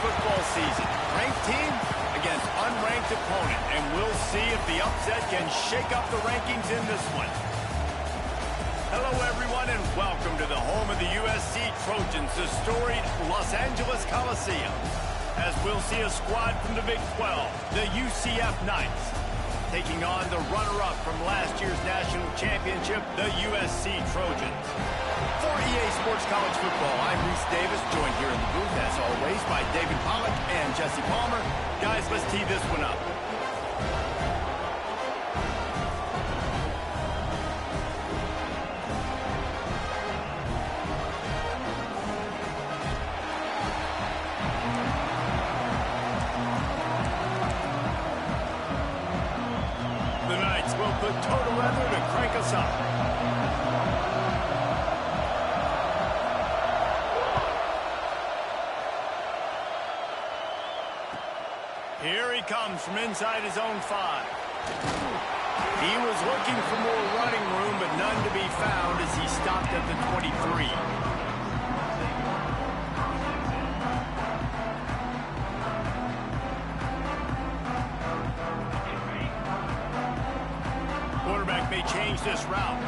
football season. Ranked team against unranked opponent, and we'll see if the upset can shake up the rankings in this one. Hello, everyone, and welcome to the home of the USC Trojans, the storied Los Angeles Coliseum, as we'll see a squad from the Big 12, the UCF Knights, taking on the runner-up from last year's national championship, the USC Trojans. For EA Sports College Football, I'm Reese Davis, joined here in the booth, as always, by David Pollack and Jesse Palmer. Guys, let's tee this one up. The Knights will put total leather to crank us up. Here he comes from inside his own 5. He was looking for more running room, but none to be found as he stopped at the 23. Quarterback may change this route.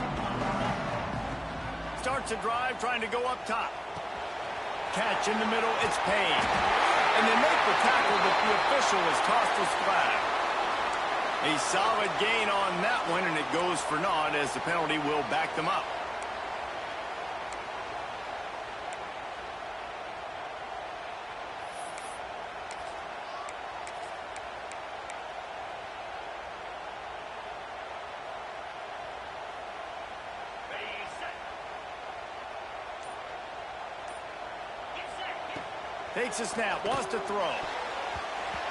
Starts a drive trying to go up top. Catch in the middle, it's Payne. And they make the tackle, but the official has tossed his flag. A solid gain on that one, and it goes for naught as the penalty will back them up. Takes a snap, wants to throw.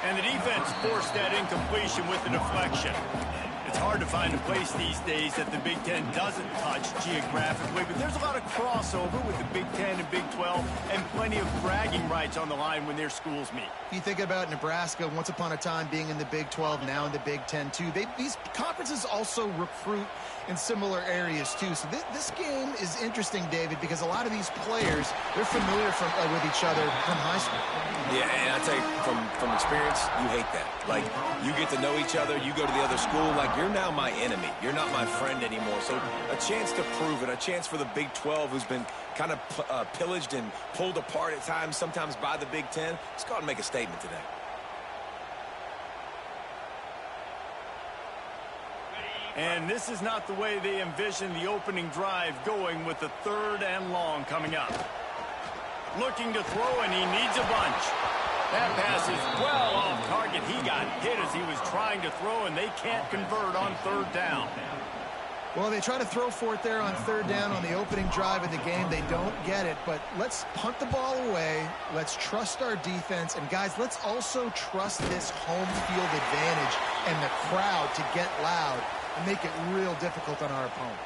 And the defense forced that incompletion with the deflection. It's hard to find a place these days that the Big Ten doesn't touch geographically, but there's a lot of crossover with the Big Ten and Big 12 and plenty of bragging rights on the line when their schools meet. You think about Nebraska, once upon a time being in the Big 12, now in the Big 10 too. These conferences also recruit in similar areas too. So this game is interesting, David, because a lot of these players, they're familiar with each other from high school. Yeah, and I tell you, from experience, you hate that. Like, you get to know each other, you go to the other school, like, you're now my enemy. You're not my friend anymore. So a chance to prove it, a chance for the Big 12, who's been kind of pillaged and pulled apart at times, sometimes by the Big 10. Let's go out and make a statement today. And this is not the way they envision the opening drive going, with the 3rd and long coming up. Looking to throw, and he needs a bunch. That pass is well off target. He got hit as he was trying to throw, and they can't convert on 3rd down. Well, they try to throw for it there on 3rd down on the opening drive of the game. They don't get it, but let's punt the ball away. Let's trust our defense. And, guys, let's also trust this home field advantage and the crowd to get loud and make it real difficult on our opponent.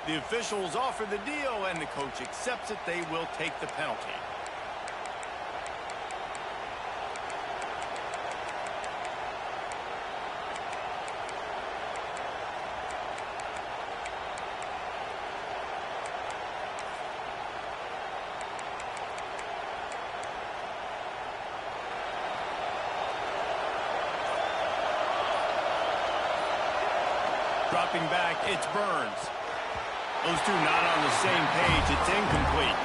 The officials offer the deal, and the coach accepts it. They will take the penalty. Dropping back, it's Burns. Those two not on the same page. It's incomplete.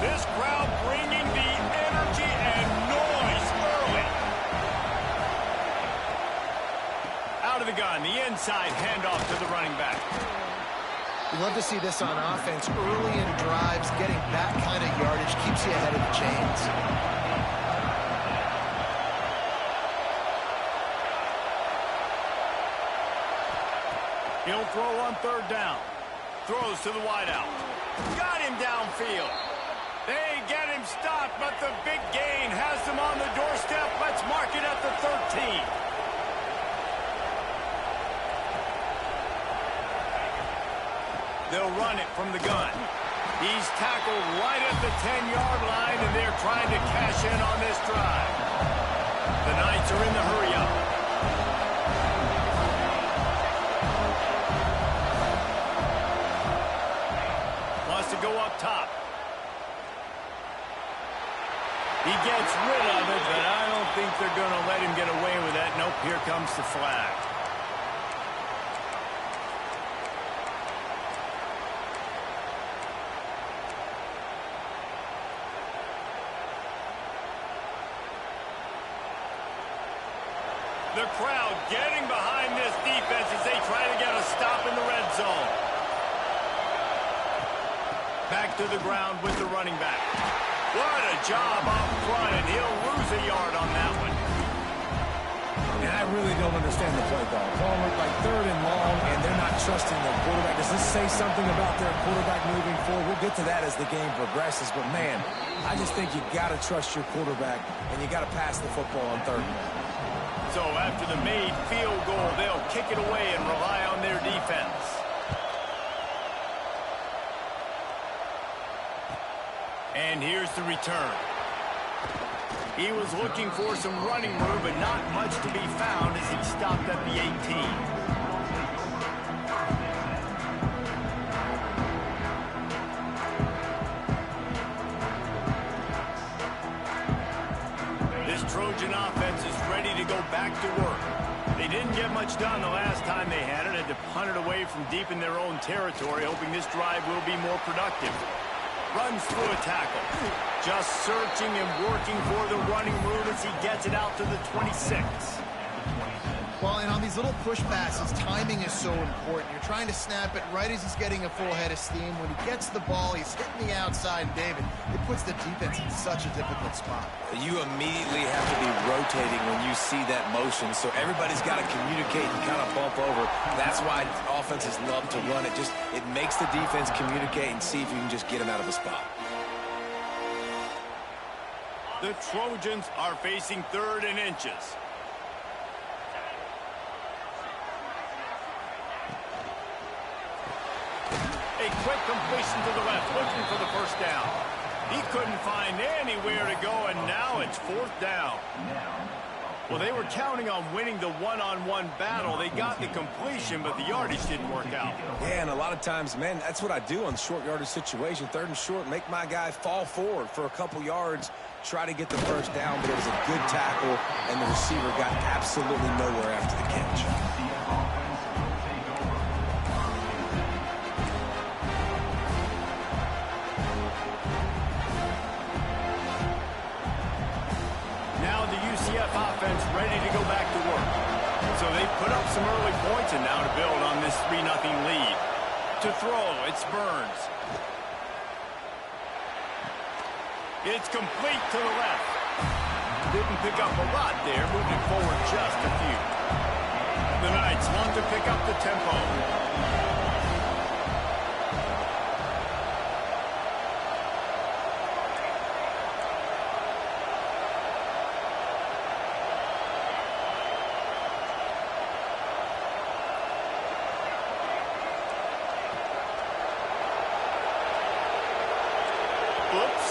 This crowd bringing the energy and noise early. Out of the gun, the inside handoff to the running back. We love to see this on offense. Early in drives, getting that kind of yardage keeps you ahead of the chains. He'll throw on 3rd down. Throws to the wideout. Got him downfield. They get him stopped, but the big gain has them on the doorstep. Let's mark it at the 13. They'll run it from the gun. He's tackled right at the 10-yard line, and they're trying to cash in on this drive. The Knights are in the hurry-up. think they're going to let him get away with that. Nope, here comes the flag. The crowd getting behind this defense as they try to get a stop in the red zone. Back to the ground with the running back. What a job up front, and he'll lose a yard on that one. And I really don't understand the play call. Ball looked like 3rd and long, and they're not trusting their quarterback. Does this say something about their quarterback moving forward? We'll get to that as the game progresses. But, man, I just think you got to trust your quarterback, and you got to pass the football on 3rd and long. So after the made field goal, they'll kick it away and rely on their defense. And here's the return. He was looking for some running room, but not much to be found as he stopped at the 18. Trojan offense is ready to go back to work. They didn't get much done the last time they had it. Had to punt it away from deep in their own territory, hoping this drive will be more productive. Runs through a tackle. Just searching and working for the running room as he gets it out to the 26. Well, and on these little push passes, timing is so important. You're trying to snap it right as he's getting a full head of steam. When he gets the ball, he's hitting the outside, and David, it puts the defense in such a difficult spot. You immediately have to be rotating when you see that motion, so everybody's got to communicate and kind of bump over. That's why offenses love to run it. It makes the defense communicate and see if you can just get them out of a spot. The Trojans are facing 3rd and inches. A quick completion to the left, looking for the first down. He couldn't find anywhere to go, and now it's 4th down. Well, they were counting on winning the one-on-one battle. They got the completion, but the yardage didn't work out. Yeah, and a lot of times, man, that's what I do on short yardage situation. 3rd and short, make my guy fall forward for a couple yards, try to get the first down, but it was a good tackle, and the receiver got absolutely nowhere after the catch. UCF offense ready to go back to work. So they put up some early points and now to build on this 3-0 lead. To throw, it's Burns. It's complete to the left. Didn't pick up a lot there, moved it forward just a few. The Knights want to pick up the tempo.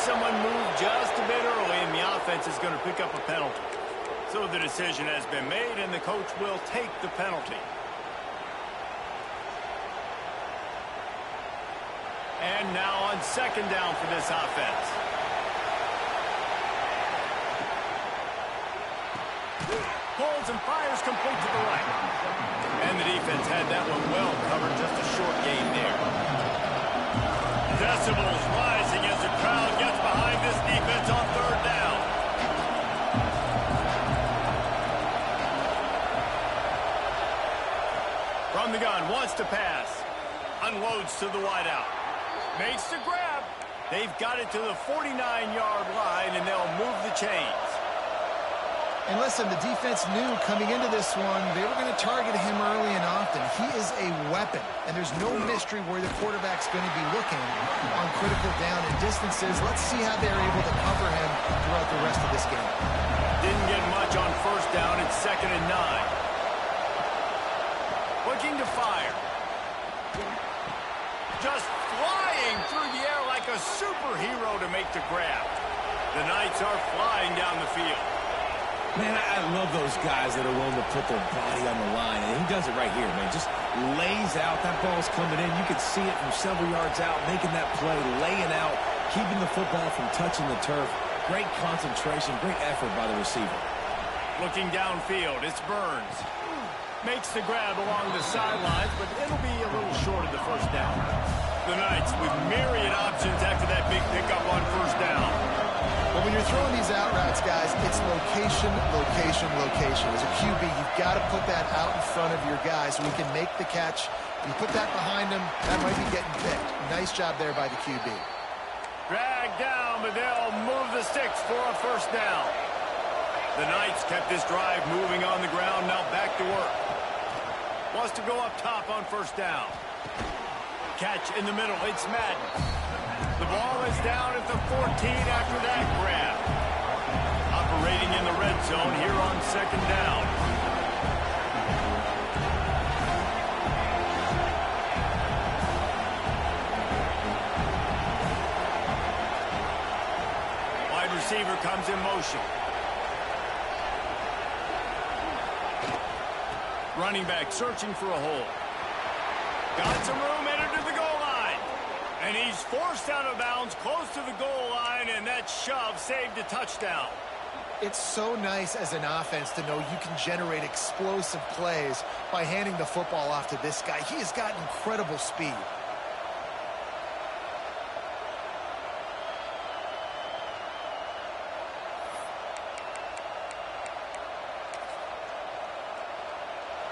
Someone moved just a bit early, and the offense is going to pick up a penalty. So the decision has been made, and the coach will take the penalty. And now on 2nd down for this offense. Pulls and fires complete to the right. And the defense had that one well covered, just a short gain there. Decibels rising as the crowd gets behind this defense on 3rd down. From the gun, wants to pass. Unloads to the wideout. Makes the grab. They've got it to the 49-yard line, and they'll move the chains. And listen, the defense knew coming into this one, they were going to target him early and often. He is a weapon, and there's no mystery where the quarterback's going to be looking on critical down and distances. Let's see how they're able to cover him throughout the rest of this game. Didn't get much on 1st down. It's 2nd and 9. Looking to fire. Just flying through the air like a superhero to make the grab. The Knights are flying down the field. Man, I love those guys that are willing to put their body on the line, and he does it right here, man. Just lays out. That ball's coming in. You can see it from several yards out, making that play, laying out, keeping the football from touching the turf. Great concentration, great effort by the receiver. Looking downfield, it's Burns. Makes the grab along the sidelines, but it'll be a little short of the first down. The Knights with myriad options after that big pickup on first down. Well, when you're throwing these out routes, guys, it's location, location, location. As a QB, you've got to put that out in front of your guy so he can make the catch. You put that behind him, that might be getting picked. Nice job there by the QB. Dragged down, but they'll move the sticks for a first down. The Knights kept this drive moving on the ground, now back to work. Wants to go up top on first down. Catch in the middle, it's Madden. The ball is down at the 14 after that grab. Operating in the red zone here on second down. Wide receiver comes in motion. Running back searching for a hole. Got some room, entered to the goal line. And he's forced out of bounds close to the goal line, and that shove saved a touchdown. It's so nice as an offense to know you can generate explosive plays by handing the football off to this guy. He has got incredible speed.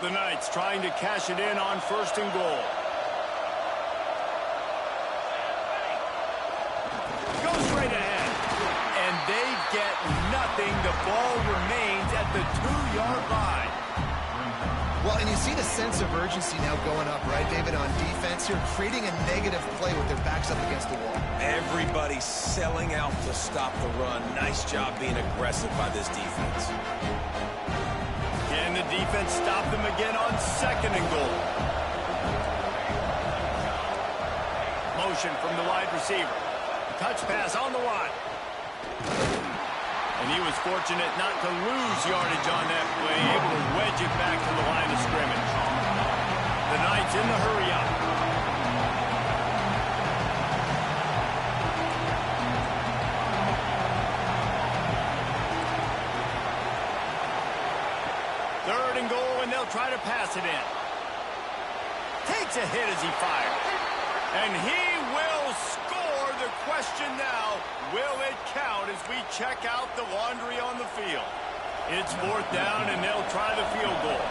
The Knights trying to cash it in on first and goal. Go straight ahead. And they get nothing. The ball remains at the 2-yard line. Well, and you see the sense of urgency now going up, right, David, on defense here, creating a negative play with their backs up against the wall. Everybody's selling out to stop the run. Nice job being aggressive by this defense. Can the defense stop them again on second and goal? Motion from the wide receiver. Touch pass on the line. And he was fortunate not to lose yardage on that play, able to wedge it back to the line of scrimmage. The Knights in the hurry-up. Third and goal, and they'll try to pass it in. Takes a hit as he fires. And he will score. The question now, will it count as we check out the laundry on the field? It's fourth down, and they'll try the field goal.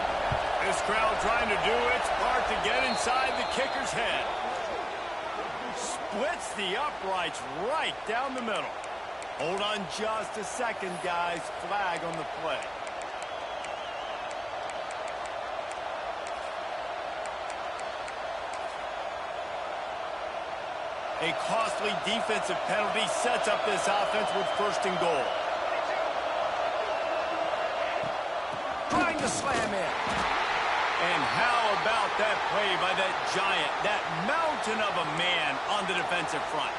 This crowd trying to do its part to get inside the kicker's head. Splits the uprights right down the middle. Hold on just a second, guys. Flag on the play. A costly defensive penalty sets up this offense with first and goal. Trying to slam in. And how about that play by that giant, that mountain of a man on the defensive front?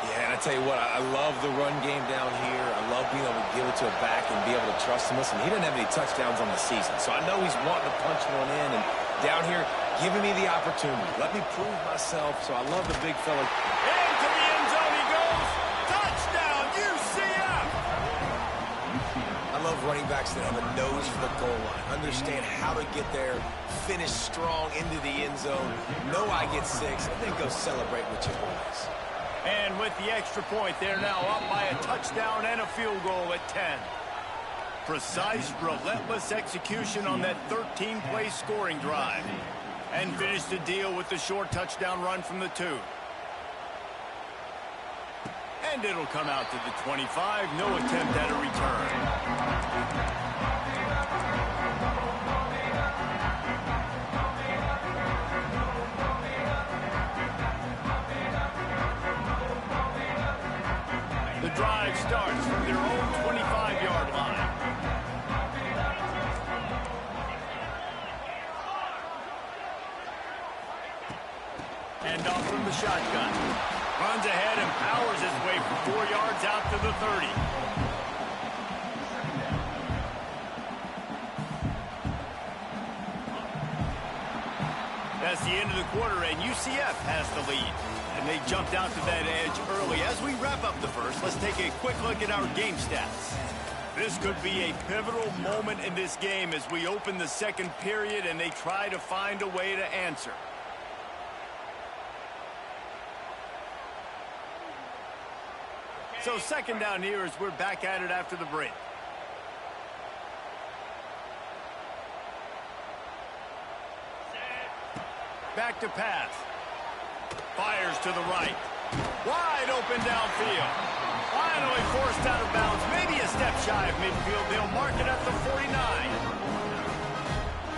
Yeah, and I tell you what, I love the run game down here. I love being able to give it to a back and be able to trust him. Listen, he didn't have any touchdowns on the season, so I know he's wanting to punch one in. And down here, giving me the opportunity. Let me prove myself, so I love the big fella. Into the end zone he goes. Touchdown, UCF! I love running backs that have a nose for the goal line. Understand how to get there, finish strong into the end zone, know I get 6, and then go celebrate with your boys. And with the extra point, they're now up by a touchdown and a field goal at 10. Precise, relentless execution on that 13-play scoring drive. And finish the deal with the short touchdown run from the 2. And it'll come out to the 25. No attempt at a return. The drive starts from their own 25-yard line. And off from the shotgun. Runs ahead and powers his way for 4 yards out to the 30. That's the end of the quarter, and UCF has the lead. And they jumped out to that edge early. As we wrap up the first, let's take a quick look at our game stats. This could be a pivotal moment in this game as we open the second period and they try to find a way to answer. So second down here as we're back at it after the break. Back to pass. Fires to the right. Wide open downfield. Finally forced out of bounds. Maybe a step shy of midfield. They'll mark it at the 49.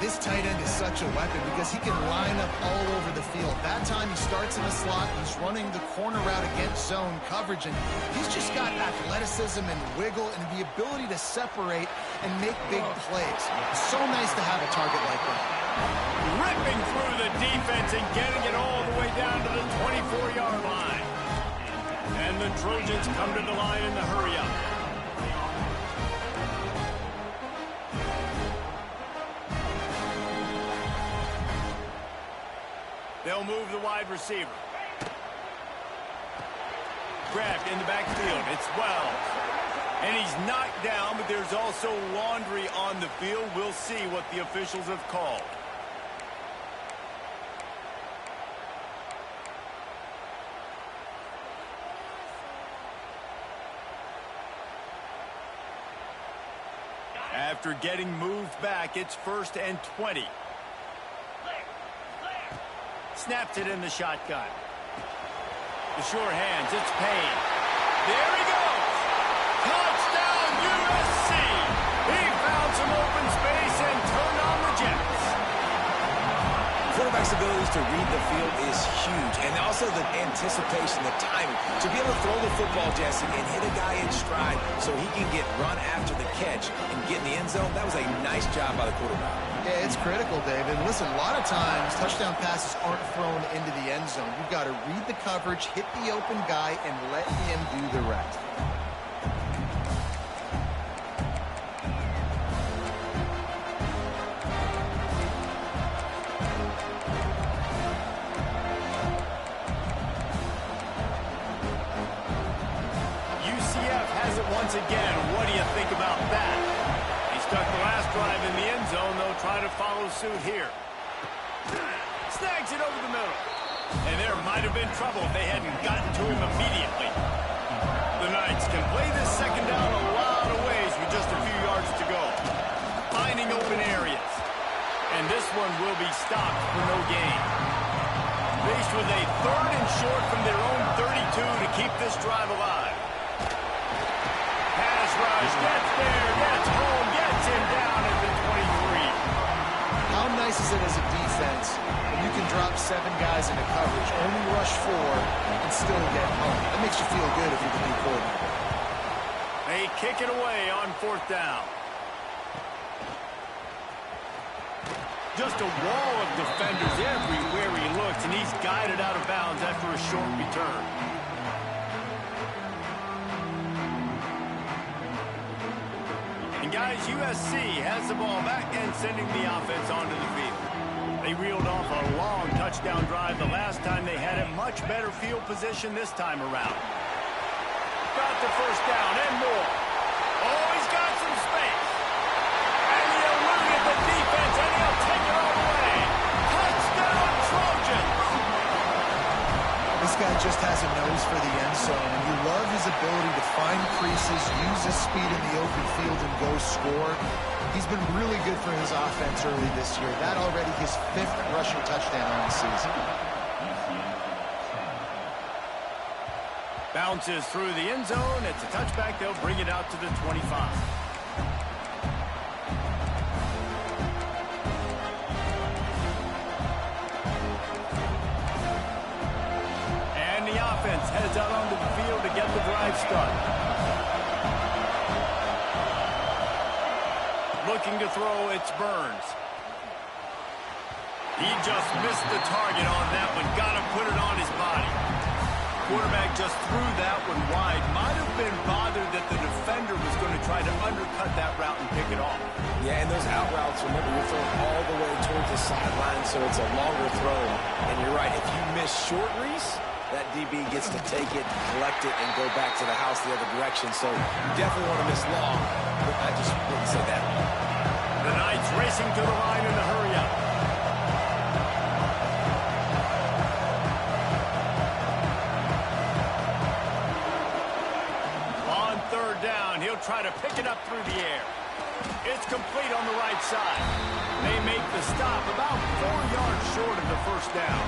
This tight end is such a weapon because he can line up all over the field. That time he starts in the slot. He's running the corner route against zone coverage, and he's just got athleticism and wiggle and the ability to separate and make big plays. It's so nice to have a target like that. Ripping through the defense and getting it all the way down to the 24-yard line. And the Trojans come to the line in the hurry-up. They'll move the wide receiver. Grabbed in the backfield. It's Wells. And he's knocked down, but there's also laundry on the field. We'll see what the officials have called. After getting moved back, it's 1st and 20. Snaps it in the shotgun. The short hands, it's Payne. There he goes. Touchdown, USC. He found some open space and turned on the Jets. Quarterback's abilities to read the field is huge. And also the anticipation, the timing. To be able to throw the football, Jesse, and hit a guy in stride so he can get run after the catch and get in the end zone, that was a nice job by the quarterback. Yeah, it's critical, David. Listen, a lot of times touchdown passes aren't thrown into the end zone. You've got to read the coverage, hit the open guy, and let him do the rest. UCF has it once again. What do you think about that? He stuck the last drive in the end zone. They'll try to follow suit here. Snags it over the middle. And there might have been trouble if they hadn't gotten to him immediately. The Knights can play this second down a lot of ways with just a few yards to go. Finding open areas. And this one will be stopped for no gain. Faced with a 3rd and short from their own 32 to keep this drive alive. Pass rush, gets there, gets home, gets him down at the 23. How nice is it as a defense when you can drop 7 guys into coverage, only rush 4, and still get home? That makes you feel good if you're the new coordinator. They kick it away on 4th down. Just a wall of defenders everywhere he looks, and he's guided out of bounds after a short return. And guys, USC has the ball back and sending the offense onto the field. They reeled off a long touchdown drive the last time they had a much better field position this time around. Got the 1st down and more. Oh, he's got some space. And he eluded the defense, and he'll take it all the way. Touchdown, Trojans! This guy just has a nose for the end zone, and you love his ability to find creases, use his speed in the open field, and go score. He's been really good for his offense early this year. That already his 5th rushing touchdown on the season. Bounces through the end zone. It's a touchback. They'll bring it out to the 25. And the offense heads out onto the field to get the drive started. Looking to throw, it's Burns. He just missed the target on that one. Got to put it on his body. Quarterback just threw that one wide. Might have been bothered that the defender was going to try to undercut that route and pick it off. Yeah, and those out routes, remember, you're throwing all the way towards the sideline, so it's a longer throw. And you're right, if you miss short, Reese, that DB gets to take it, collect it, and go back to the house the other direction. So you definitely want to miss long, but I just wouldn't say that. The Knights racing to the line in a hurry-up. On third down, he'll try to pick it up through the air. It's complete on the right side. They make the stop about 4 yards short of the first down.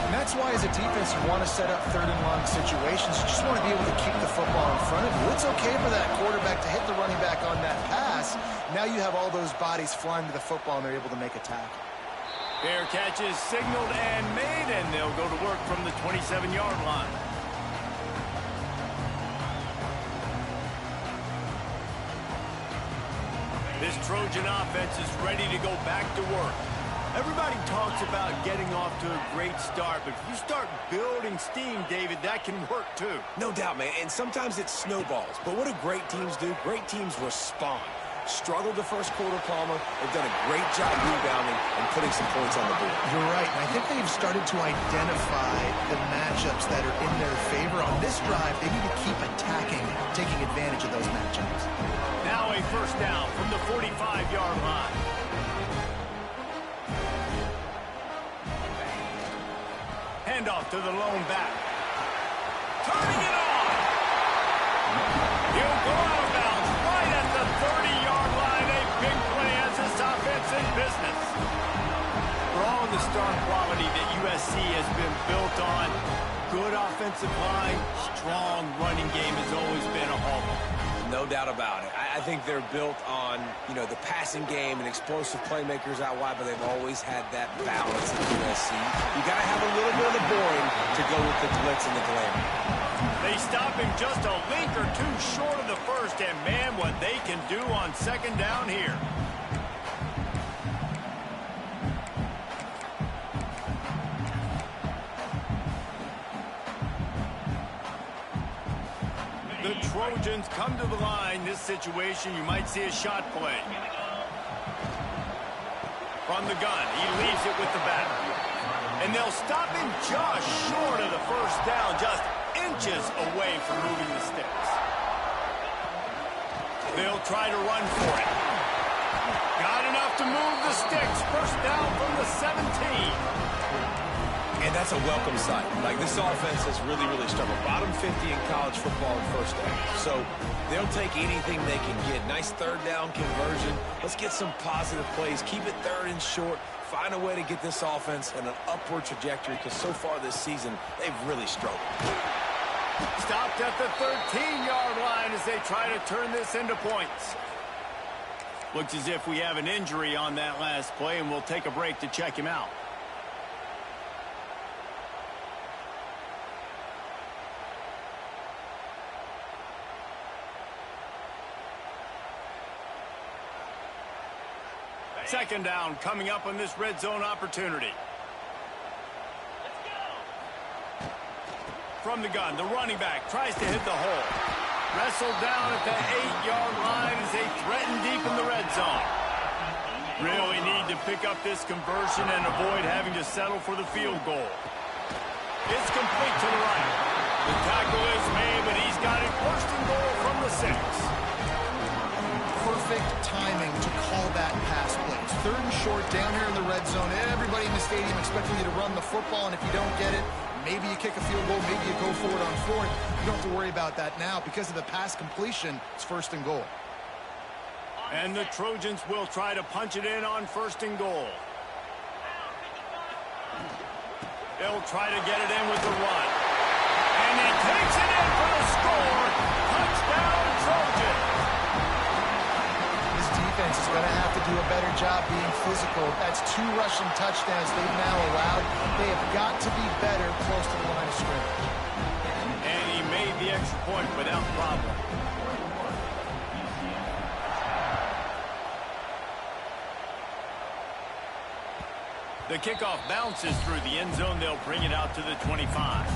And that's why, as a defense, you want to set up third and long situations. You just want to be able to keep the football in front of you. It's okay for that quarterback to hit the running back on that pass. Now you have all those bodies flying to the football, and they're able to make a tackle. Fair catch is signaled and made, and they'll go to work from the 27-yard line. This Trojan offense is ready to go back to work. Everybody talks about getting off to a great start, but if you start building steam, David, that can work too. No doubt, man, and sometimes it snowballs. But what do great teams do? Great teams respond. Struggled the first quarter, Palmer. They've done a great job rebounding and putting some points on the board. You're right, and I think they've started to identify the matchups that are in their favor. On this drive, they need to keep attacking, taking advantage of those matchups. Now a first down from the 45-yard line. Handoff to the lone back. Turning it on. He'll go out of bounds right at the 30-yard line. A big play as this offense in business. For all the star quality that USC has been built on, good offensive line, strong running game has always been a hallmark. No doubt about it. I think they're built on, the passing game and explosive playmakers out wide, but they've always had that balance at USC. You got to have a little bit of the boring to go with the glitz and the glamour. They stop him just a link or two short of the first, and man, what they can do on second down here. The Trojans come to the line. This situation, you might see a shot play. From the gun, he leaves it with the back. And they'll stop him just short of the first down, just inches away from moving the sticks. They'll try to run for it. Got enough to move the sticks. First down from the 17. And that's a welcome sight. Like, this offense has really, really struggled. Bottom 50 in college football in first down. So they'll take anything they can get. Nice third down conversion. Let's get some positive plays. Keep it third and short. Find a way to get this offense in an upward trajectory, because so far this season, they've really struggled. Stopped at the 13-yard line as they try to turn this into points. Looks as if we have an injury on that last play, and we'll take a break to check him out. Second down coming up on this red zone opportunity. From the gun, the running back tries to hit the hole. Wrestled down at the 8-yard line as they threaten deep in the red zone. Really need to pick up this conversion and avoid having to settle for the field goal. It's complete to the right. The tackle is made, but he's got it first and goal from the 6. Perfect timing to call that pass play. Third and short down here in the red zone. Everybody in the stadium expecting you to run the football, and if you don't get it, maybe you kick a field goal, maybe you go for it on fourth. You don't have to worry about that now. Because of the pass completion, it's first and goal. And the Trojans will try to punch it in on first and goal. They'll try to get it in with the run. And he takes it in for the score. Touchdown, Trojans. This defense is going to have to do a better job being physical. That's 2 rushing touchdowns they've now allowed. They have got to be better close to the line of scrimmage. And he made the extra point without problem. The kickoff bounces through the end zone. They'll bring it out to the 25.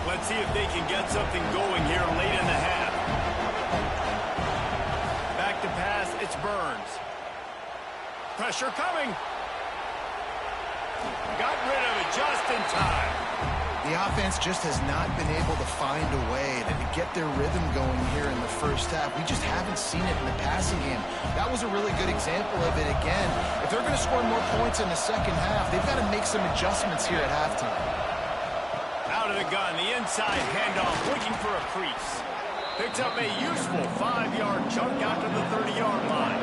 Let's see if they can get something going here late in the half. Burns. Pressure coming. Got rid of it just in time. The offense just has not been able to find a way to get their rhythm going here in the first half. We just haven't seen it in the passing game. That was a really good example of it again. If they're going to score more points in the second half, they've got to make some adjustments here at halftime. Out of the gun, the inside handoff, looking for a crease. Picks up a useful 5-yard chunk out to the 30-yard line.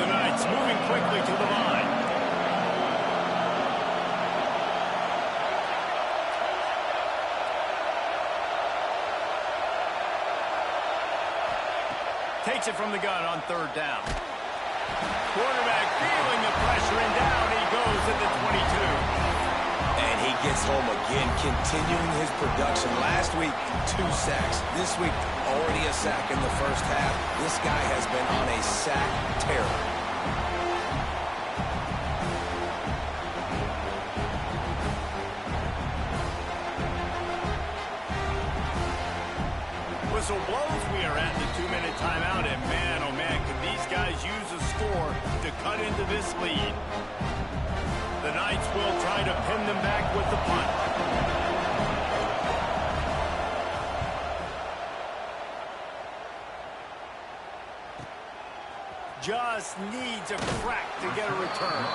The Knights moving quickly to the line. Takes it from the gun on third down. Quarterback feeling the pressure, and down he goes at the 22. And he gets home again, continuing his production. Last week, 2 sacks. This week, already a sack in the first half. This guy has been on a sack tear. Whistle blows. We are at the 2-minute timeout, and man, oh man, could these guys use a score to cut into this lead. The Knights will try to pin them back with the punt. Just needs a crack to get a return.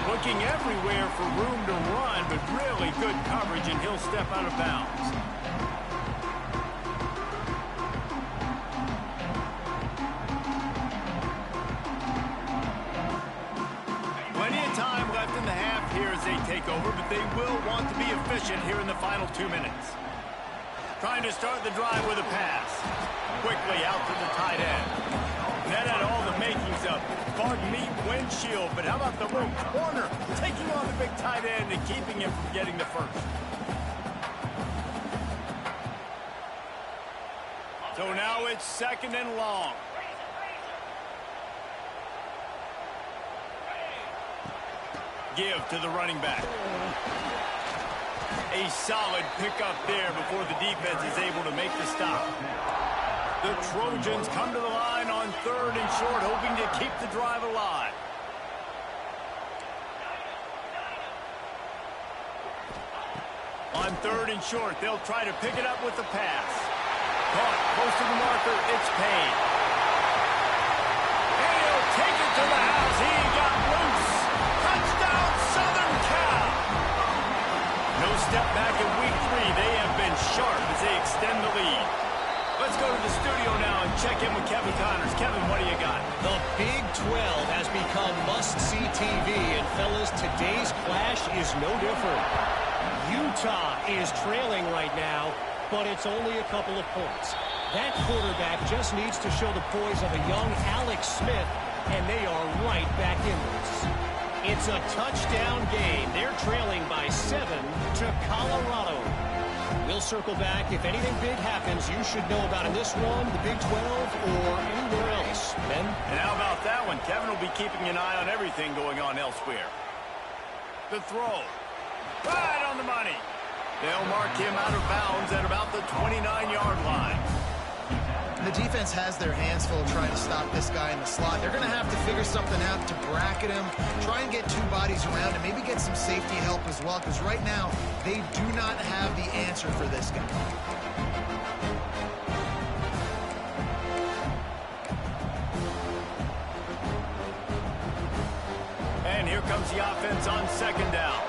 Looking everywhere for room to run, but really good coverage, and he'll step out of bounds. Take over, but they will want to be efficient here in the final 2 minutes. Trying to start the drive with a pass. Quickly out to the tight end. That had all the makings of, pardon me, windshield, but how about the little corner taking on the big tight end and keeping him from getting the first. So now it's 2nd and long. Give to the running back. A solid pickup there before the defense is able to make the stop. The Trojans come to the line on 3rd and short, hoping to keep the drive alive. On 3rd and short, they'll try to pick it up with the pass. Caught close to the marker, it's Payne. And he'll take it to the house. He got loose. Touchdown, Southern Cal! No step back in week 3. They have been sharp as they extend the lead. Let's go to the studio now and check in with Kevin Connors. Kevin, what do you got? The Big 12 has become must-see TV, and fellas, today's clash is no different. Utah is trailing right now, but it's only a couple of points. That quarterback just needs to show the poise of a young Alex Smith, and they are right back in this. It's a touchdown game. They're trailing by 7 to Colorado. We'll circle back. If anything big happens, you should know about in this one, the Big 12, or anywhere else. Ben? And how about that one? Kevin will be keeping an eye on everything going on elsewhere. The throw. Right on the money. They'll mark him out of bounds at about the 29-yard line. The defense has their hands full trying to stop this guy in the slot. They're going to have to figure something out to bracket him, try and get 2 bodies around him, maybe get some safety help as well, because right now they do not have the answer for this guy. And here comes the offense on 2nd down.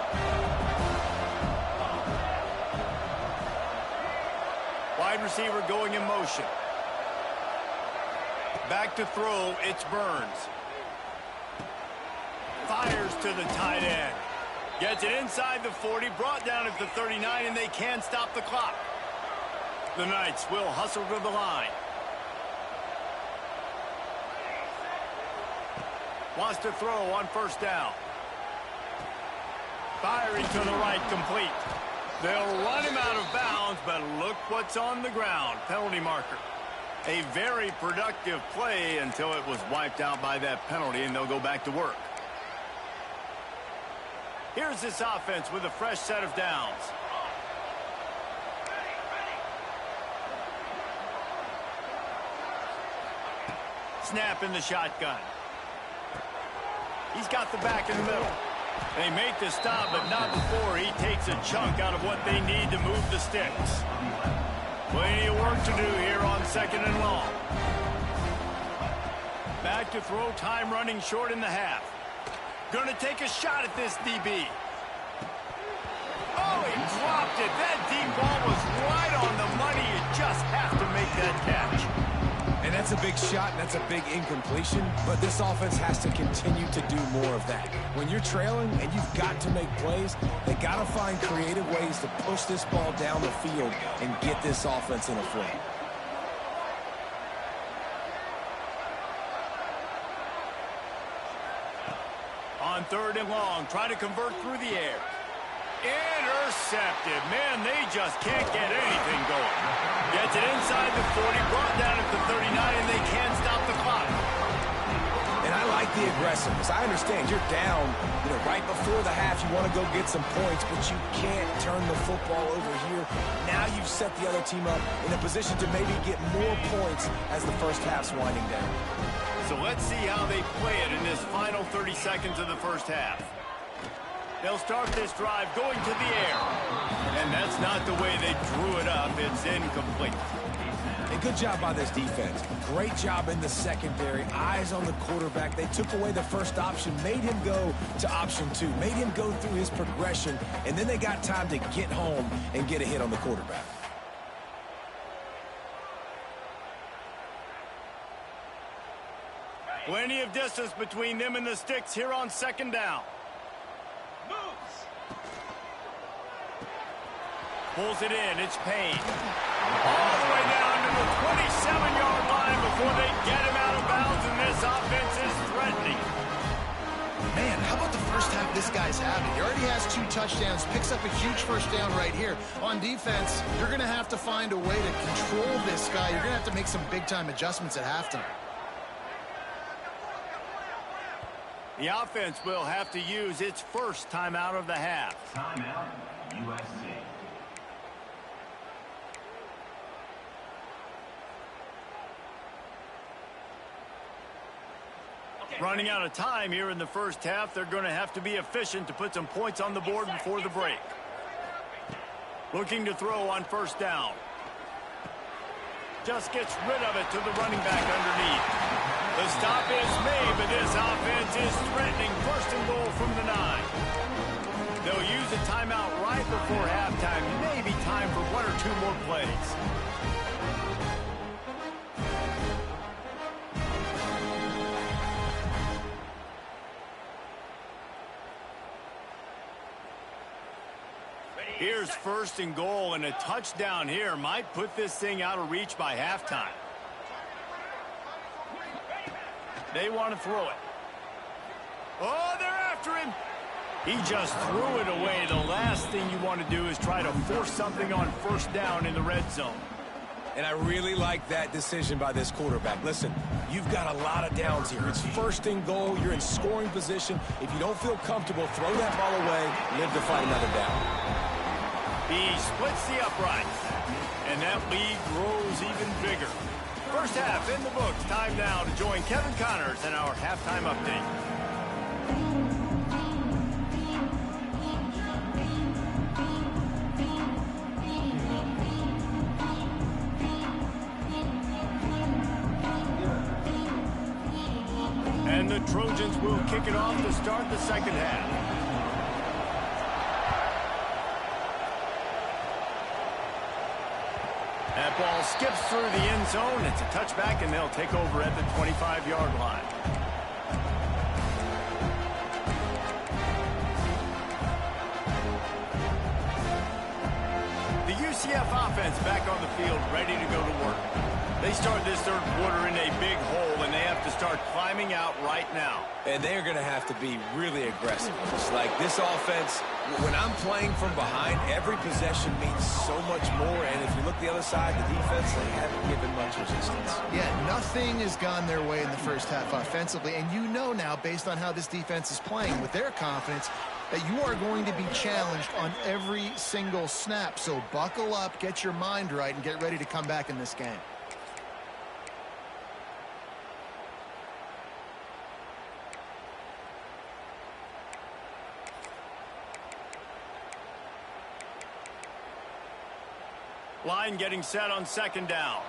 Wide receiver going in motion. Back to throw, it's Burns. Fires to the tight end. Gets it inside the 40, brought down at the 39, and they can stop the clock. The Knights will hustle to the line. Wants to throw on 1st down. Firing to the right, complete. They'll run him out of bounds, but look what's on the ground. Penalty marker. A very productive play until it was wiped out by that penalty, and they'll go back to work. Here's this offense with a fresh set of downs. snap in the shotgun. He's got the back in the middle. They make the stop, but not before he takes a chunk out of what they need to move the sticks. Plenty of work to do here on 2nd and long. Back to throw, time running short in the half. Gonna take a shot at this DB. Oh, he dropped it. That deep ball was right on the money. You just have to make that catch. And that's a big shot, and that's a big incompletion, but this offense has to continue to do more of that. When you're trailing and you've got to make plays, they got to find creative ways to push this ball down the field and get this offense in a flow. On 3rd and long, trying to convert through the air. Intercepted. Man, they just can't get anything going. Gets it inside the 40, brought down at the 39, and they can't stop the clock. And I like the aggressiveness. I understand you're down, right before the half. You want to go get some points, but you can't turn the football over here. Now you've set the other team up in a position to maybe get more points as the first half's winding down. So let's see how they play it in this final 30 seconds of the first half. They'll start this drive going to the air. And that's not the way they drew it up. It's incomplete. And good job by this defense. Great job in the secondary. Eyes on the quarterback. They took away the first option, made him go to option 2, made him go through his progression, and then they got time to get home and get a hit on the quarterback. Plenty of distance between them and the sticks here on 2nd down. Pulls it in. It's Payne. All the way down to the 27-yard line before they get him out of bounds, and this offense is threatening. Man, how about the first half this guy's having? He already has 2 touchdowns, picks up a huge first down right here. On defense, you're going to have to find a way to control this guy. You're going to have to make some big-time adjustments at halftime. The offense will have to use its first timeout of the half. Timeout, USC. Running out of time here in the first half. They're going to have to be efficient to put some points on the board before the break. Looking to throw on 1st down. Just gets rid of it to the running back underneath. The stop is made, but this offense is threatening 1st and goal from the 9. They'll use a timeout right before halftime. Maybe time for 1 or 2 more plays. Here's 1st and goal, and a touchdown here might put this thing out of reach by halftime. They want to throw it. Oh, they're after him. He just threw it away. The last thing you want to do is try to force something on 1st down in the red zone. And I really like that decision by this quarterback. Listen, you've got a lot of downs here. It's 1st and goal. You're in scoring position. If you don't feel comfortable, throw that ball away. Live to fight another down. He splits the uprights, and that lead grows even bigger. First half in the books. Time now to join Kevin Connors in our halftime update. And the Trojans will kick it off to start the second half. That ball skips through the end zone. It's a touchback, and they'll take over at the 25-yard line. The UCF offense back on the field, ready to go to work. They start this 3rd quarter in a big hole, and they have to start climbing out right now. And they're going to have to be really aggressive. It's like this offense, when I'm playing from behind, every possession means so much more. And if you look the other side, the defense, they haven't given much resistance. Yeah, nothing has gone their way in the first half offensively. And you know now, based on how this defense is playing with their confidence, that you are going to be challenged on every single snap. So buckle up, get your mind right, and get ready to come back in this game. Line getting set on second down.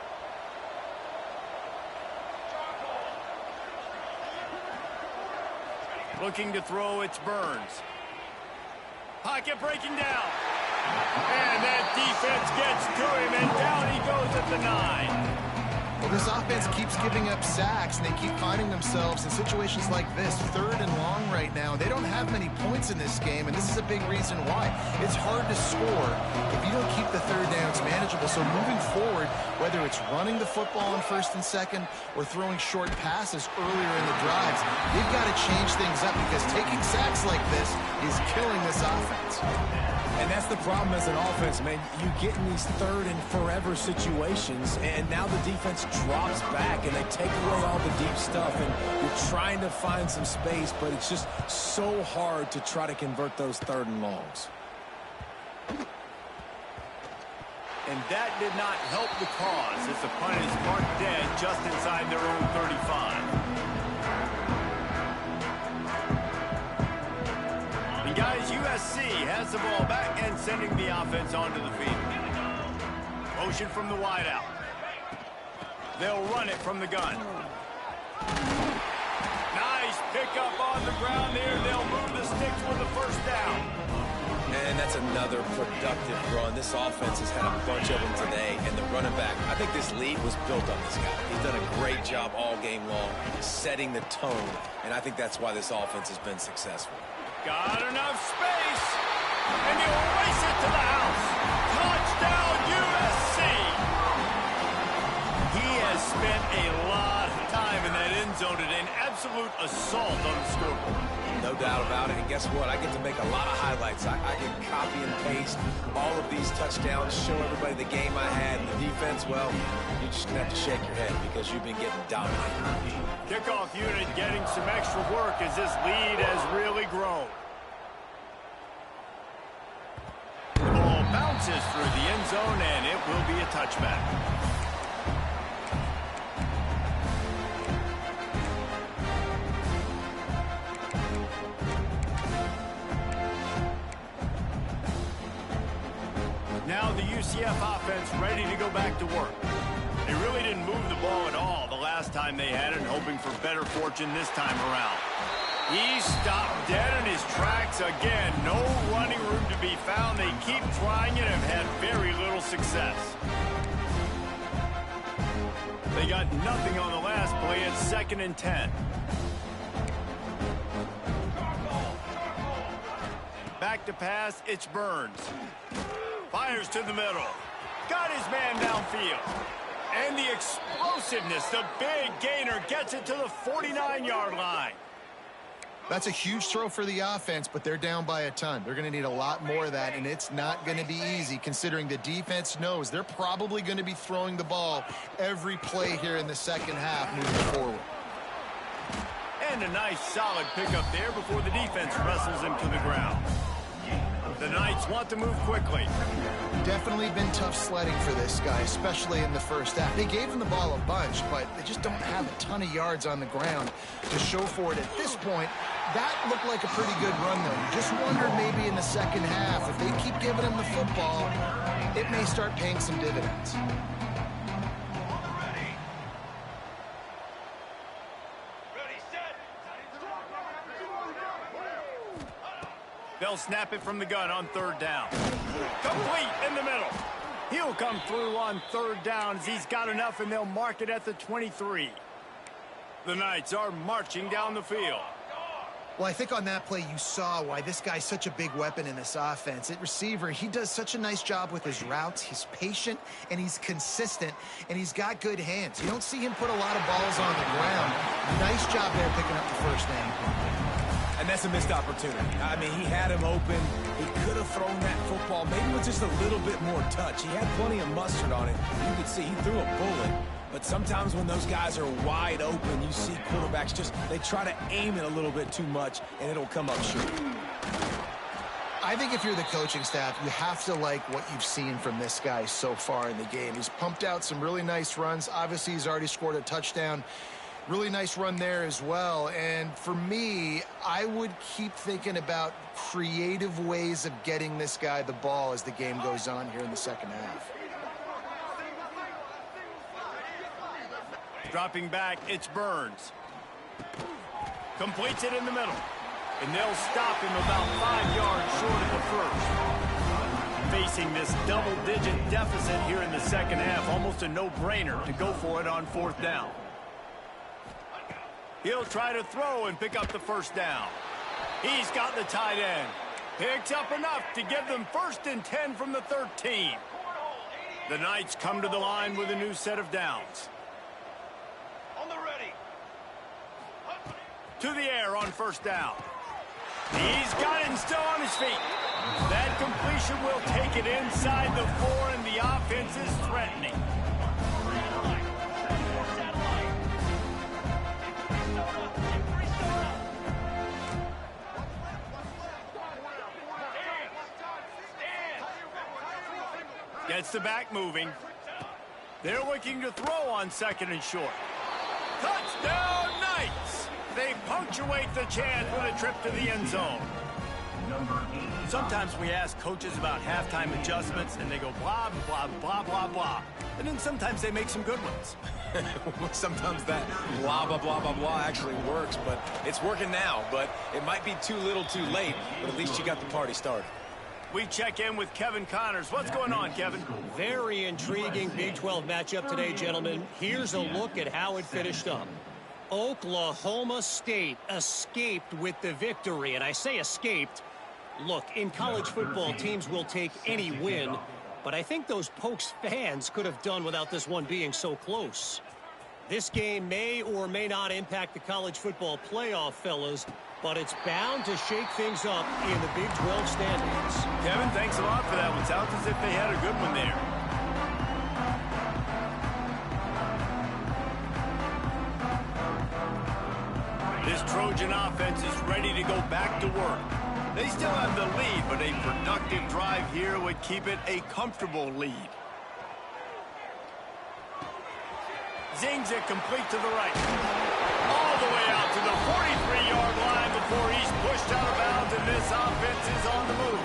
Looking to throw, it's Burns. Pocket breaking down. And that defense gets to him, and down he goes at the 9. Well, this offense keeps giving up sacks, and they keep finding themselves in situations like this, 3rd and long right now. They don't have many points in this game, and this is a big reason why. It's hard to score if you don't keep the 3rd downs manageable. So moving forward, whether it's running the football on 1st and 2nd or throwing short passes earlier in the drives, they've got to change things up because taking sacks like this is killing this offense. And that's the problem as an offense, man. You get in these 3rd and forever situations, and now the defense drops back, and they take away all the deep stuff, and you're trying to find some space, but it's just so hard to try to convert those 3rd and longs. And that did not help the cause as the punt is marked dead just inside their own 35. And guys, USC has the ball back and sending the offense onto the field. Motion from the wideout. They'll run it from the gun. Nice pickup on the ground there. They'll move the sticks with the 1st down. And that's another productive run. This offense has had a bunch of them today, and the running back, I think this lead was built on this guy. He's done a great job all game long, setting the tone, and I think that's why this offense has been successful. Got enough space, and he'll race it to the house. Touchdown, USC. He has spent a lot of time in that end zone and an absolute assault on the scoreboard. No doubt about it. And guess what? I get to make a lot of highlights. I can copy and paste all of these touchdowns, show everybody the game I had. And the defense, well, you're just going to have to shake your head because you've been getting dominated. Kickoff unit getting some extra work as this lead has really grown. The ball bounces through the end zone, and it will be a touchback. Now the UCF offense ready to go back to work. They really didn't move the ball at all the last time they had it, hoping for better fortune this time around. He stopped dead in his tracks again. No running room to be found. They keep trying it and have had very little success. They got nothing on the last play. It's 2nd and 10. Back to pass, it's Burns. Fires to the middle. Got his man downfield. And the explosiveness, the big gainer gets it to the 49-yard line. That's a huge throw for the offense, but they're down by a ton. They're going to need a lot more of that, and it's not going to be easy considering the defense knows they're probably going to be throwing the ball every play here in the 2nd half moving forward. And a nice solid pickup there before the defense wrestles him to the ground. The Knights want to move quickly. Definitely been tough sledding for this guy, especially in the 1st half. They gave him the ball a bunch, but they just don't have a ton of yards on the ground to show for it at this point. That looked like a pretty good run, though. You just wondered maybe in the 2nd half, if they keep giving him the football, it may start paying some dividends. They'll snap it from the gun on 3rd down. Complete in the middle. He'll come through on 3rd down as he's got enough, and they'll mark it at the 23. The Knights are marching down the field. Well, I think on that play you saw why this guy's such a big weapon in this offense. At receiver, he does such a nice job with his routes. He's patient, and he's consistent, and he's got good hands. You don't see him put a lot of balls on the ground. Nice job there picking up the 1st down. And that's a missed opportunity. I mean, he had him open. He could have thrown that football maybe with just a little bit more touch. He had plenty of mustard on it. You could see he threw a bullet. But sometimes when those guys are wide open, you see quarterbacks just, they try to aim it a little bit too much, and it'll come up short. I think if you're the coaching staff, you have to like what you've seen from this guy so far in the game. He's pumped out some really nice runs. Obviously, he's already scored a touchdown. Really nice run there as well. And for me, I would keep thinking about creative ways of getting this guy the ball as the game goes on here in the 2nd half. Dropping back, it's Burns. Completes it in the middle. And they'll stop him about 5 yards short of the first. Facing this double-digit deficit here in the second half, almost a no-brainer to go for it on 4th down. He'll try to throw and pick up the first down. He's got the tight end. Picks up enough to give them 1st and 10 from the 13. The Knights come to the line with a new set of downs. On the ready. To the air on 1st down. He's got it and still on his feet. That completion will take it inside the 4, and the offense is threatening. Gets the back moving. They're looking to throw on 2nd and short. Touchdown, Knights! They punctuate the chance with a trip to the end zone. Sometimes we ask coaches about halftime adjustments, and they go blah, blah, blah, blah, blah. And then sometimes they make some good ones. Sometimes that blah, blah, blah, blah, blah actually works, but it's working now. But it might be too little too late, but at least you got the party started. We check in with Kevin Connors. What's going on, Kevin? Very intriguing Big 12 matchup today, gentlemen. Here's a look at how it finished up. Oklahoma State escaped with the victory, and I say escaped. Look, in college football, teams will take any win, but I think those Pokes fans could have done without this one being so close. This game may or may not impact the college football playoff, fellas, but it's bound to shake things up in the Big 12 standings. Kevin, thanks a lot for that one. Sounds as if they had a good one there. This Trojan offense is ready to go back to work. They still have the lead, but a productive drive here would keep it a comfortable lead. Zings it complete to the right. All the way out to the 43-yard line before he's pushed out of bounds, and this offense is on the move.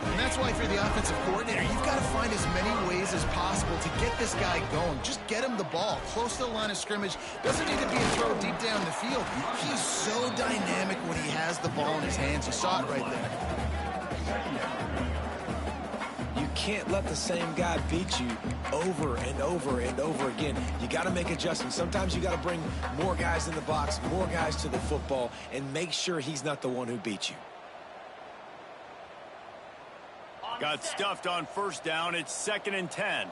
And that's why, for the offensive coordinator, you've got to find as many ways as possible to get this guy going. Just get him the ball close to the line of scrimmage. Doesn't need to be a throw deep down the field. He's so dynamic when he has the ball in his hands. You saw it right there. You can't let the same guy beat you over and over and over again. You got to make adjustments. Sometimes you got to bring more guys in the box, more guys to the football, and make sure he's not the one who beats you. Got stuffed on 1st down. It's 2nd and 10.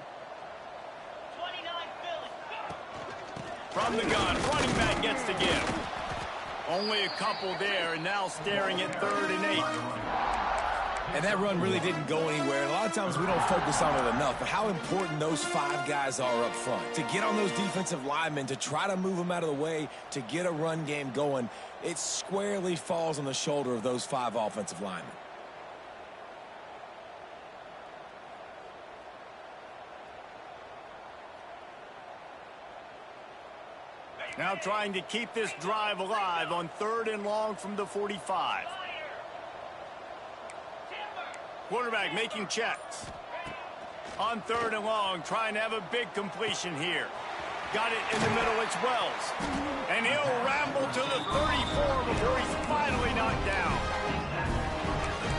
From the gun, running back gets the give. Only a couple there, and now staring at 3rd and 8. And that run really didn't go anywhere. And a lot of times we don't focus on it enough, but how important those 5 guys are up front. To get on those defensive linemen, to try to move them out of the way, to get a run game going, it squarely falls on the shoulder of those 5 offensive linemen. Now trying to keep this drive alive on 3rd and long from the 45. Quarterback making checks. On 3rd and long, trying to have a big completion here. Got it in the middle, it's Wells. And he'll ramble to the 34 before he's finally knocked down.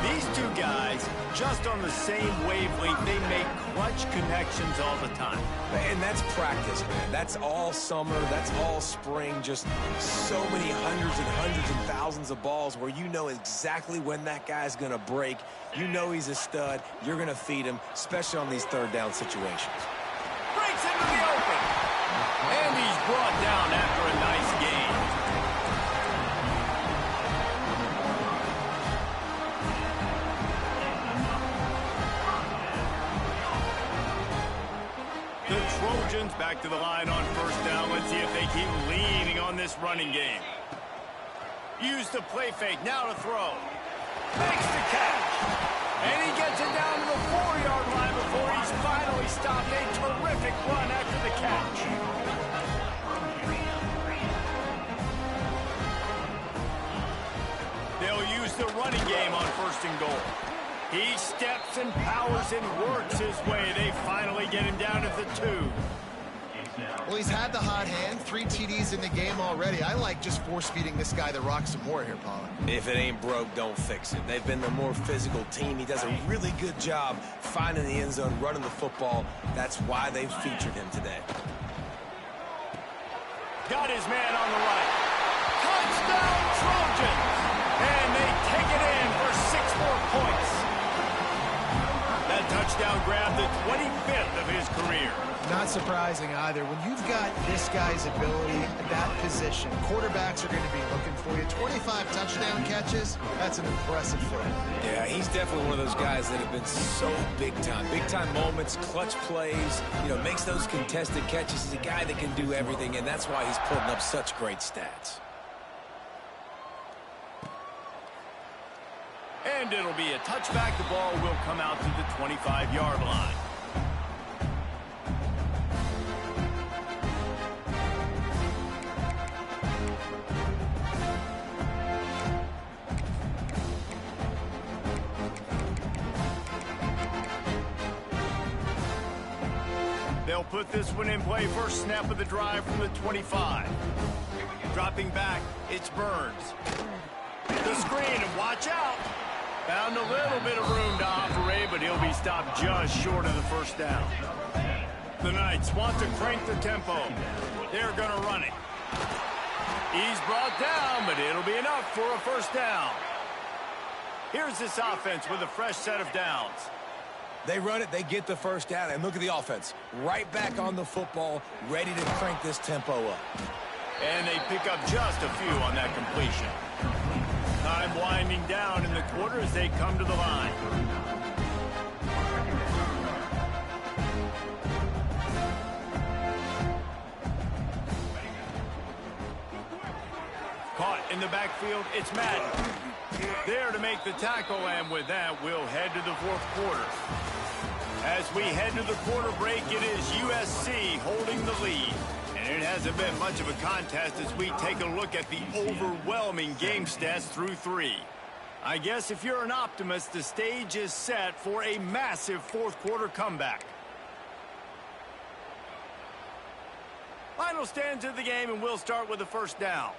These two guys, just on the same wavelength, they make clutch connections all the time. And that's practice, man. That's all summer. That's all spring. Just so many hundreds and thousands of balls where you know exactly when that guy's going to break. You know he's a stud. You're going to feed him, especially on these 3rd down situations. Breaks into the open. And he's brought down after a nice gain. The Trojans back to the line on 1st down. Let's see if they keep leaning on this running game. Use the play fake. Now to throw. Makes the catch. And he gets it down to the 4-yard line before he's finally stopped. A terrific run after the catch. They'll use the running game on 1st and goal. He steps and powers and works his way. They finally get him down at the 2. Well, he's had the hot hand, 3 TDs in the game already. I like just force-feeding this guy the rock some more here, Paula. If it ain't broke, don't fix it. They've been the more physical team. He does a really good job finding the end zone, running the football. That's why they've featured him today. Got his man on the right. Touchdown, Trojans! And they take it in for 6 more points. That touchdown grabbed the 25th of his career. Not surprising either. When you've got this guy's ability at that position, quarterbacks are going to be looking for you. 25 touchdown catches, that's an impressive throw. Yeah, he's definitely one of those guys that have been so big time. Big time moments, clutch plays, makes those contested catches. He's a guy that can do everything, and that's why he's putting up such great stats. And it'll be a touchback. The ball will come out to the 25-yard line. They'll put this one in play. First snap of the drive from the 25. Dropping back, it's Burns. The screen, and watch out. Found a little bit of room to operate, but he'll be stopped just short of the first down. The Knights want to crank the tempo. They're going to run it. He's brought down, but it'll be enough for a first down. Here's this offense with a fresh set of downs. They run it, they get the first down, and look at the offense. Right back on the football, ready to crank this tempo up. And they pick up just a few on that completion. Time winding down in the quarter as they come to the line. Caught in the backfield, it's Madden. There to make the tackle, and with that, we'll head to the fourth quarter. As we head to the quarter break, it is USC holding the lead. And it hasn't been much of a contest as we take a look at the overwhelming game stats through 3. I guess if you're an optimist, the stage is set for a massive fourth quarter comeback. Final stanza of the game, and we'll start with the first down.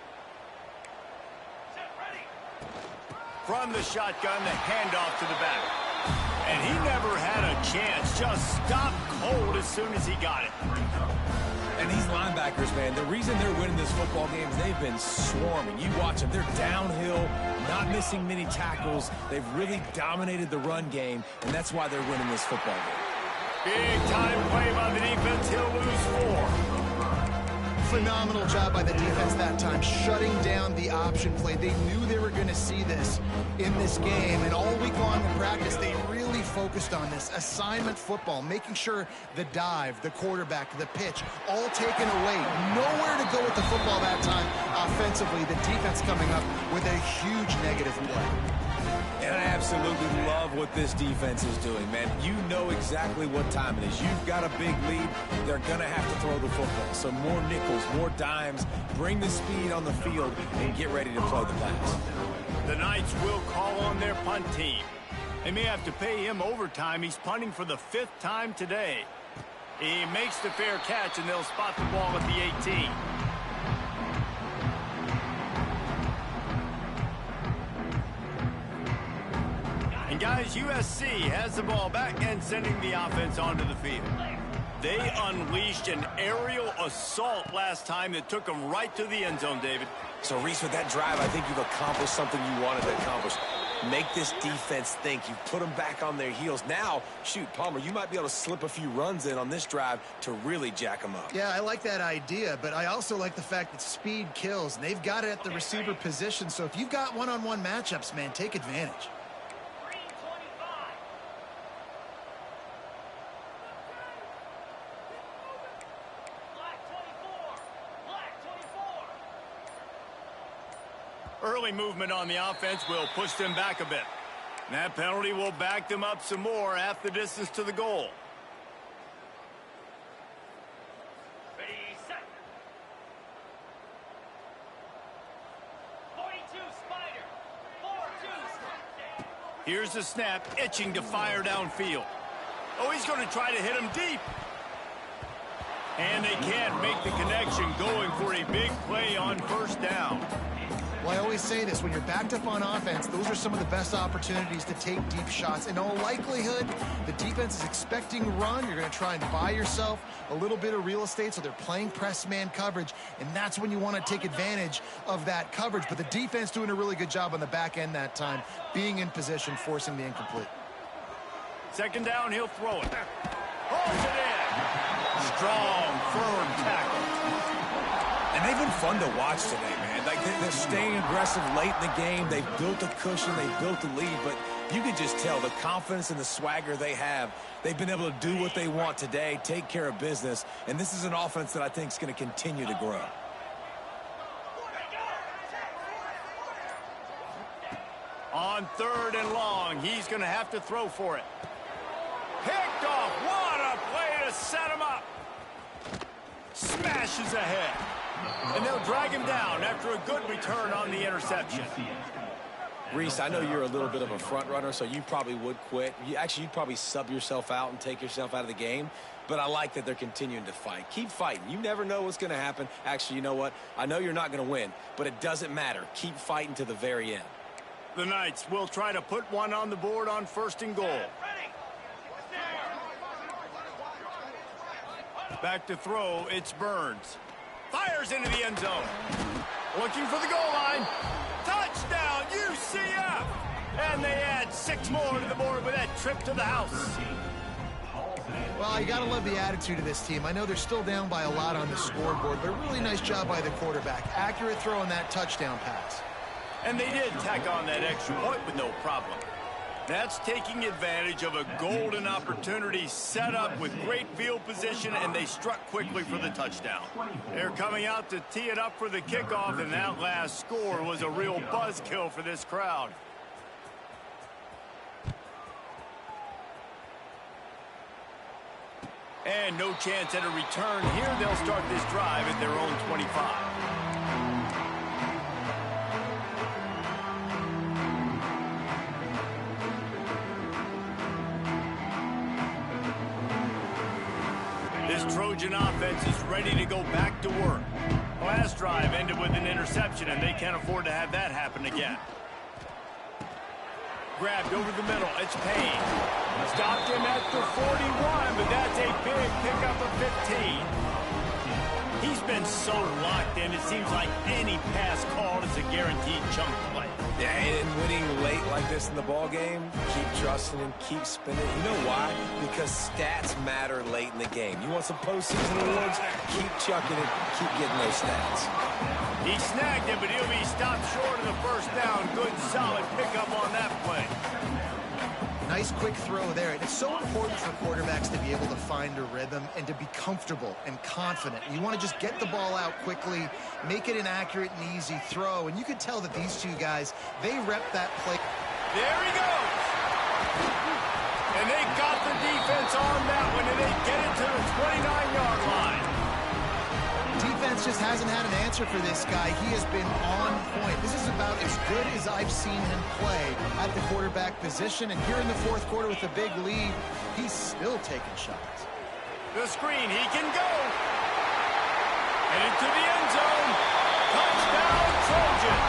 From the shotgun, the handoff to the back. And he never had a chance, just stopped cold as soon as he got it. And these linebackers, man, the reason they're winning this football game is they've been swarming. You watch them. They're downhill, not missing many tackles. They've really dominated the run game, and that's why they're winning this football game. Big time play by the defense. He'll lose 4. Phenomenal job by the defense that time, shutting down the option play. They knew they were going to see this in this game, and all week long in practice, they really focused on this. Assignment football, making sure the dive, the quarterback, the pitch, all taken away. Nowhere to go with the football that time offensively. The defense coming up with a huge negative play. And I absolutely love what this defense is doing, man. You know exactly what time it is. You've got a big lead. They're going to have to throw the football. So more nickels, more dimes, bring the speed on the field, and get ready to play the pass. The Knights will call on their punt team. They may have to pay him overtime. He's punting for the 5th time today. He makes the fair catch, and they'll spot the ball at the 18. And guys, USC has the ball back and sending the offense onto the field. They unleashed an aerial assault last time that took them right to the end zone, David. So, Reese, with that drive, I think you've accomplished something you wanted to accomplish. Make this defense think. You've put them back on their heels. Now, shoot, Palmer, you might be able to slip a few runs in on this drive to really jack them up. Yeah, I like that idea, but I also like the fact that speed kills, and they've got it at the receiver position. So if you've got one-on-one matchups, man, take advantage. Early movement on the offense will push them back a bit. And that penalty will back them up some more at the distance to the goal. Ready, set. 42 Spider. 4-2. Here's the snap, itching to fire downfield. Oh, he's going to try to hit him deep. And they can't make the connection going for a big play on first down. Well, I always say this, when you're backed up on offense, those are some of the best opportunities to take deep shots. In all likelihood, the defense is expecting run. You're going to try and buy yourself a little bit of real estate, so they're playing press man coverage, and that's when you want to take advantage of that coverage. But the defense doing a really good job on the back end that time, being in position, forcing the incomplete. Second down, he'll throw it. Holds it in. Strong, firm tackle. And they've been fun to watch today, man. Like, they're staying aggressive late in the game. They've built a cushion. They've built a lead. But you can just tell the confidence and the swagger they have. They've been able to do what they want today, take care of business. And this is an offense that I think is going to continue to grow. On third and long, he's going to have to throw for it. Picked off. What a play to set him up. Smashes ahead. And they'll drag him down after a good return on the interception. Reese, I know you're a little bit of a front runner, so you probably would quit. You'd probably sub yourself out and take yourself out of the game. But I like that they're continuing to fight. Keep fighting. You never know what's going to happen. Actually, you know what? I know you're not going to win, but it doesn't matter. Keep fighting to the very end. The Knights will try to put one on the board on first and goal. Back to throw, it's Burns. Fires into the end zone. Looking for the goal line. Touchdown, UCF! And they add 6 more to the board with that trip to the house. Well, you got to love the attitude of this team. I know they're still down by a lot on the scoreboard, but a really nice job by the quarterback. Accurate throw on that touchdown pass. And they did tack on that extra point with no problem. That's taking advantage of a golden opportunity set up with great field position, and they struck quickly for the touchdown. They're coming out to tee it up for the kickoff, and that last score was a real buzzkill for this crowd. And no chance at a return here. They'll start this drive at their own 25. This Trojan offense is ready to go back to work. Last drive ended with an interception, and they can't afford to have that happen again. Grabbed over the middle. It's Payne. Stopped him at the 41, but that's a big pickup of 15. He's been so locked in, it seems like any pass called is a guaranteed chunk play. Yeah, and winning late like this in the ball game, keep trusting him, keep spinning. You know why? Because stats matter late in the game. You want some postseason awards? Keep chucking it, keep getting those stats. He snagged it, but he'll be stopped short of the first down. Good, solid pickup on that play. Nice quick throw there. And it's so important for quarterbacks to be able to find a rhythm and to be comfortable and confident. You want to just get the ball out quickly, make it an accurate and easy throw. And you could tell that these two guys, they rep that play. There he goes. And they got the defense on that one, and they get it to the 29-yard line. Defense just hasn't had an answer for this guy. He has been on point. This is about as good as I've seen him play at the quarterback position. And here in the fourth quarter with a big lead, he's still taking shots. The screen, he can go. And into the end zone. Touchdown, Trojan.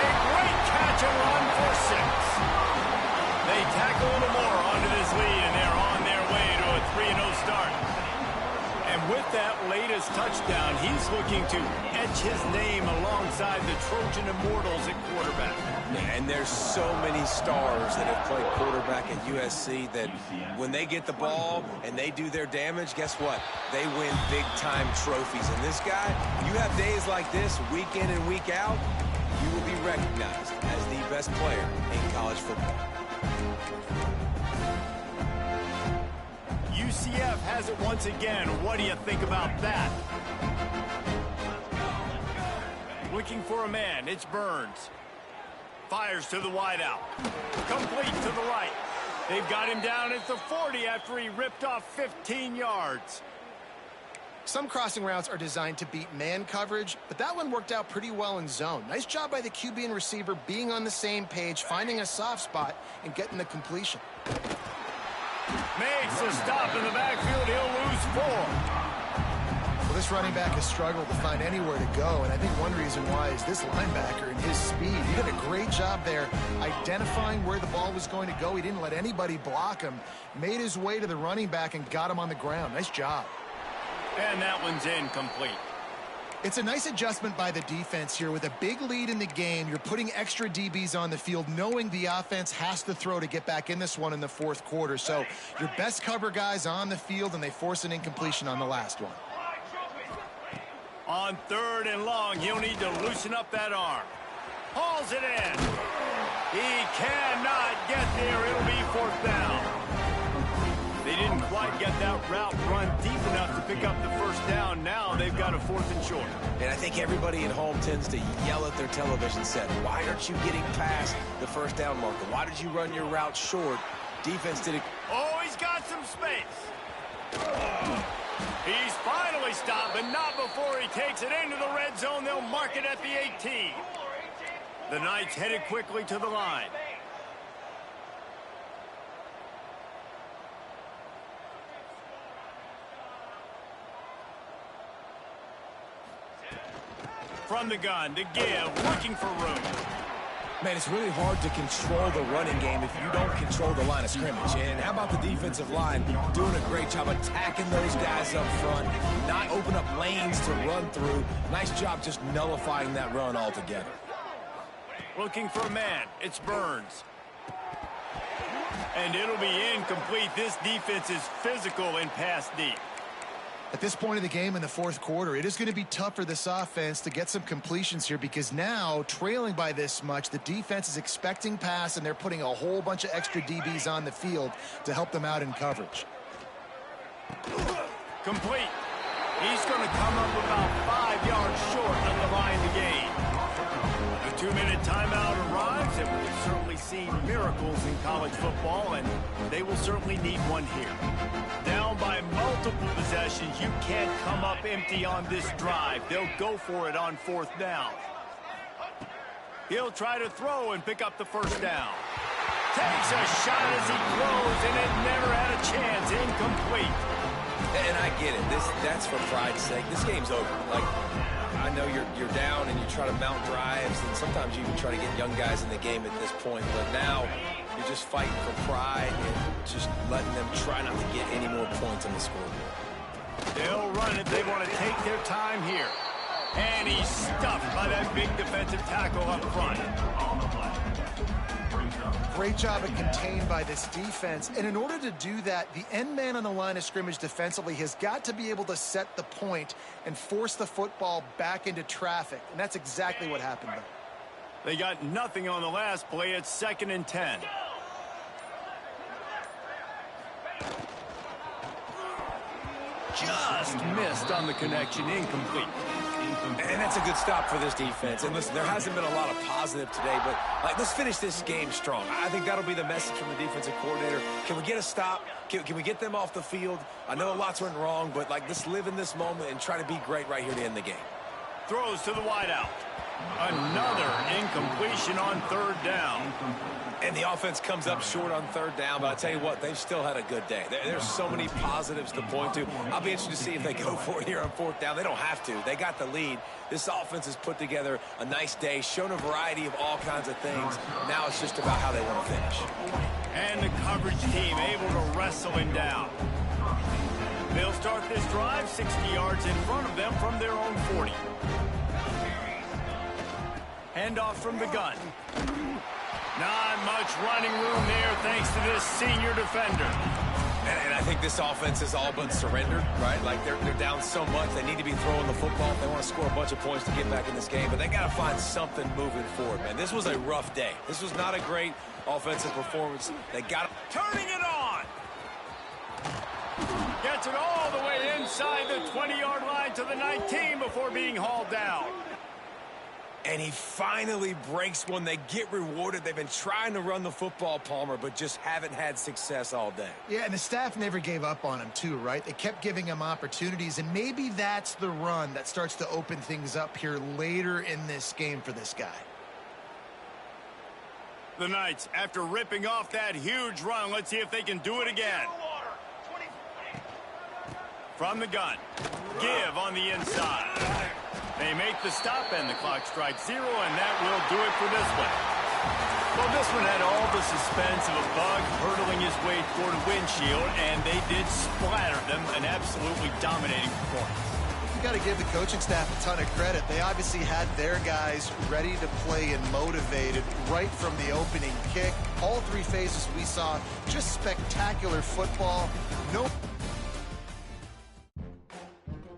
A great catch and run for 6. They tack a little more onto this lead, and they're on their way to a 3-0 start. And with that latest touchdown, he's looking to etch his name alongside the Trojan Immortals at quarterback. And there's so many stars that have played quarterback at USC that when they get the ball and they do their damage, guess what? They win big-time trophies. And this guy, you have days like this, week in and week out, you will be recognized as the best player in college football. UCF has it once again. What do you think about that? Looking for a man. It's Burns. Fires to the wideout. Complete to the right. They've got him down at the 40 after he ripped off 15 yards. Some crossing routes are designed to beat man coverage, but that one worked out pretty well in zone. Nice job by the QB and receiver being on the same page, finding a soft spot, and getting the completion. Makes a stop in the backfield. He'll lose 4. This running back has struggled to find anywhere to go, and I think one reason why is this linebacker and his speed. He did a great job there identifying where the ball was going to go. He didn't let anybody block him, made his way to the running back and got him on the ground. Nice job. And that one's incomplete. It's a nice adjustment by the defense here. With a big lead in the game, you're putting extra DBs on the field, knowing the offense has to throw to get back in this one in the fourth quarter. So your best cover guys on the field, and they force an incompletion on the last one. On 3rd and long, he'll need to loosen up that arm. Hauls it in. He cannot get there. It'll be 4th down. They didn't quite get that route run deep enough to pick up the first down. Now they've got a 4th and short. And I think everybody at home tends to yell at their television set. Why aren't you getting past the first down marker? Why did you run your route short? Defense did it. Oh, he's got some space. He's finally stopped, but not before he takes it into the red zone. They'll mark it at the 18. The Knights headed quickly to the line. From the gun, to give, looking for room. Man, it's really hard to control the running game if you don't control the line of scrimmage. And how about the defensive line doing a great job attacking those guys up front, not open up lanes to run through. Nice job just nullifying that run altogether. Looking for a man. It's Burns. And it'll be incomplete. This defense is physical and pass deep. At this point of the game in the fourth quarter, it is going to be tough for this offense to get some completions here, because now, trailing by this much, the defense is expecting pass, and they're putting a whole bunch of extra DBs on the field to help them out in coverage. Complete. He's going to come up about 5 yards short of the line to gain. The 2-minute timeout arrives, and we've certainly seen miracles in college football, and they will certainly need one here. Down by multiple possessions, you can't come up empty on this drive. They'll go for it on 4th down. He'll try to throw and pick up the first down. Takes a shot as he throws, and it never had a chance. Incomplete. And I get it. That's for pride's sake. This game's over. Like, I know you're down and you try to mount drives, and sometimes you even try to get young guys in the game at this point. But now you're just fighting for pride and just letting them try not to get any more points on the scoreboard. They'll run it. They want to take their time here. And he's stuffed by that big defensive tackle up front. Great job at contained by this defense. And in order to do that, the end man on the line of scrimmage defensively has got to be able to set the point and force the football back into traffic. And that's exactly what happened there. They got nothing on the last play. It's 2nd and 10. Just missed on the connection. Incomplete. And that's a good stop for this defense. And listen, there hasn't been a lot of positive today, but let's finish this game strong. I think that'll be the message from the defensive coordinator. Can we get a stop? Can we get them off the field? I know lots went wrong, but let's live in this moment and try to be great right here to end the game. Throws to the wideout. Another incompletion on 3rd down. And the offense comes up short on 3rd down, but I tell you what, they've still had a good day. There's so many positives to point to. I'll be interested to see if they go for it here on 4th down. They don't have to. They got the lead. This offense has put together a nice day, shown a variety of all kinds of things. Now it's just about how they want to finish. And the coverage team able to wrestle him down. They'll start this drive 60 yards in front of them from their own 40. Handoff from the gun. Not much running room there thanks to this senior defender. And I think this offense is all but surrendered, right? Like they're down so much, they need to be throwing the football if they want to score a bunch of points to get back in this game. But they got to find something moving forward, man. This was a rough day. This was not a great offensive performance. They got turning it on. Gets it all the way inside the 20-yard line to the 19 before being hauled down. And he finally breaks one. They get rewarded. They've been trying to run the football, Palmer, but just haven't had success all day. Yeah, and the staff never gave up on him too, right? They kept giving him opportunities, and maybe that's the run that starts to open things up here later in this game for this guy. The Knights, after ripping off that huge run, let's see if they can do it again. From the gun. give on the inside. They make the stop, and the clock strikes 0, and that will do it for this one. Well, this one had all the suspense of a bug hurtling his way toward a windshield, and they did splatter them, an absolutely dominating performance. You got to give the coaching staff a ton of credit. They obviously had their guys ready to play and motivated right from the opening kick. All 3 phases we saw, just spectacular football. No